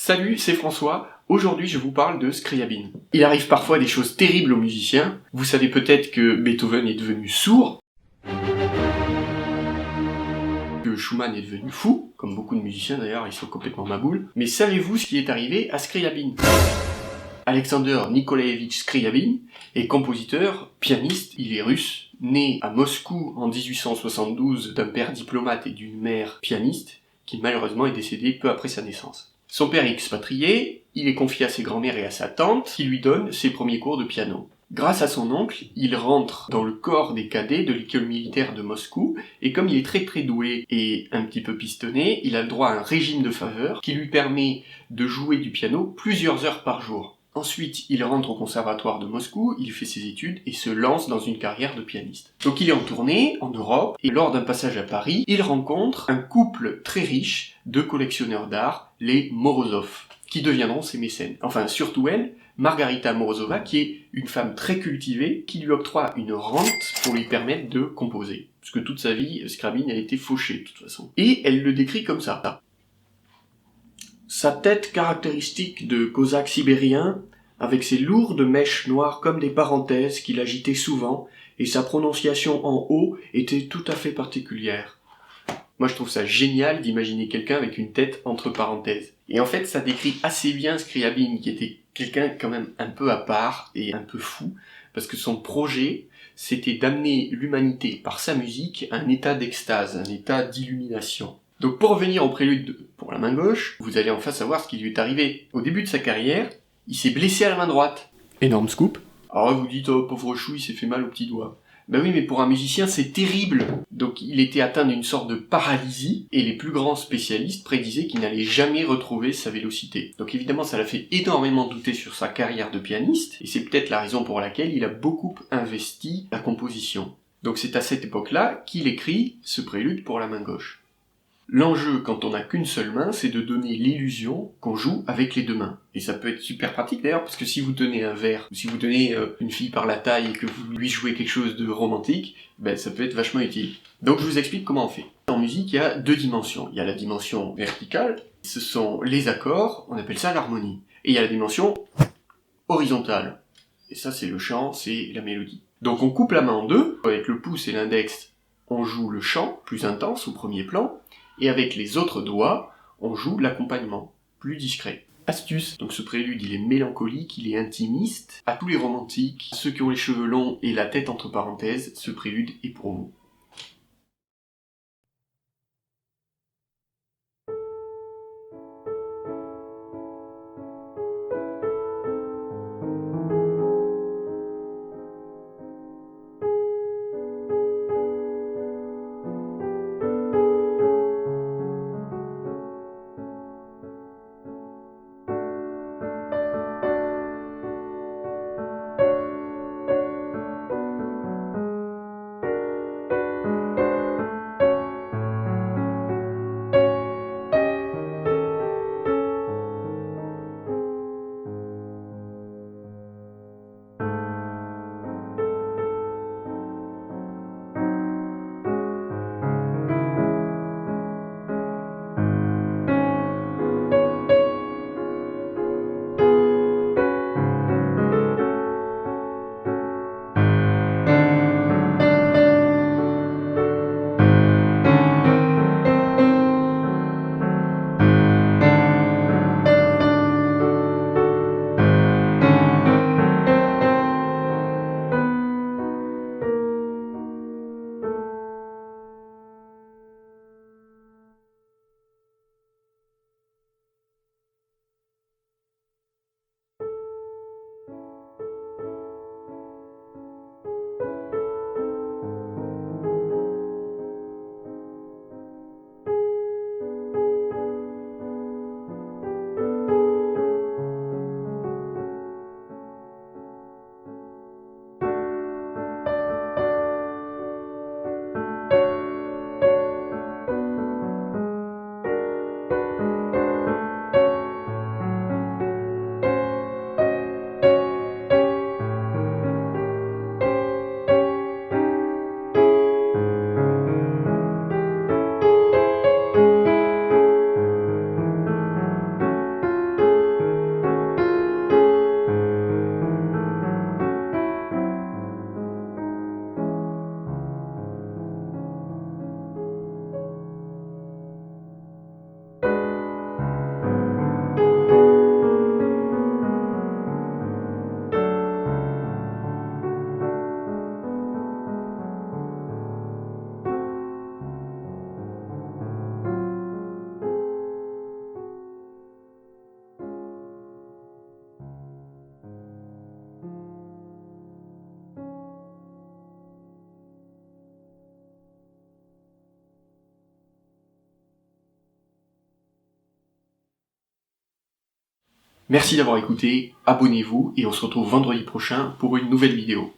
Salut, c'est François. Aujourd'hui, je vous parle de Scriabine. Il arrive parfois des choses terribles aux musiciens. Vous savez peut-être que Beethoven est devenu sourd, que Schumann est devenu fou, comme beaucoup de musiciens d'ailleurs, ils sont complètement maboules. Mais savez-vous ce qui est arrivé à Scriabine ? Alexander Nikolaevitch Scriabine est compositeur, pianiste, il est russe, né à Moscou en 1872 d'un père diplomate et d'une mère pianiste, qui malheureusement est décédé peu après sa naissance. Son père est expatrié, il est confié à ses grands-mères et à sa tante, qui lui donnent ses premiers cours de piano. Grâce à son oncle, il rentre dans le corps des cadets de l'école militaire de Moscou, et comme il est très doué et un petit peu pistonné, il a le droit à un régime de faveur qui lui permet de jouer du piano plusieurs heures par jour. Ensuite, il rentre au conservatoire de Moscou, il fait ses études et se lance dans une carrière de pianiste. Donc il est en tournée en Europe et lors d'un passage à Paris, il rencontre un couple très riche de collectionneurs d'art, les Morozov, qui deviendront ses mécènes. Enfin, surtout elle, Margarita Morozova, qui est une femme très cultivée, qui lui octroie une rente pour lui permettre de composer. Parce que toute sa vie, Scriabine a été fauché de toute façon. Et elle le décrit comme ça. Sa tête caractéristique de cosaque sibérien, avec ses lourdes mèches noires comme des parenthèses qu'il agitait souvent, et sa prononciation en haut était tout à fait particulière. Moi je trouve ça génial d'imaginer quelqu'un avec une tête entre parenthèses. Et en fait ça décrit assez bien Scriabine, qui était quelqu'un quand même un peu à part et un peu fou, parce que son projet c'était d'amener l'humanité par sa musique à un état d'extase, un état d'illumination. Donc pour revenir au prélude pour la main gauche, vous allez enfin savoir ce qui lui est arrivé. Au début de sa carrière, il s'est blessé à la main droite. Énorme scoop. Alors vous dites, oh pauvre chou, il s'est fait mal au petit doigt. Ben oui, mais pour un musicien, c'est terrible. Donc il était atteint d'une sorte de paralysie, et les plus grands spécialistes prédisaient qu'il n'allait jamais retrouver sa vélocité. Donc évidemment, ça l'a fait énormément douter sur sa carrière de pianiste, et c'est peut-être la raison pour laquelle il a beaucoup investi la composition. Donc c'est à cette époque-là qu'il écrit ce prélude pour la main gauche. L'enjeu, quand on n'a qu'une seule main, c'est de donner l'illusion qu'on joue avec les deux mains. Et ça peut être super pratique d'ailleurs, parce que si vous tenez un verre, ou si vous tenez une fille par la taille et que vous lui jouez quelque chose de romantique, ben ça peut être vachement utile. Donc je vous explique comment on fait. En musique, il y a deux dimensions. Il y a la dimension verticale, ce sont les accords, on appelle ça l'harmonie. Et il y a la dimension horizontale. Et ça, c'est le chant, c'est la mélodie. Donc on coupe la main en deux, avec le pouce et l'index, on joue le chant, plus intense, au premier plan, et avec les autres doigts, on joue l'accompagnement, plus discret. Astuce, donc ce prélude il est mélancolique, il est intimiste. À tous les romantiques, ceux qui ont les cheveux longs et la tête entre parenthèses, ce prélude est pour vous. Merci d'avoir écouté, abonnez-vous et on se retrouve vendredi prochain pour une nouvelle vidéo.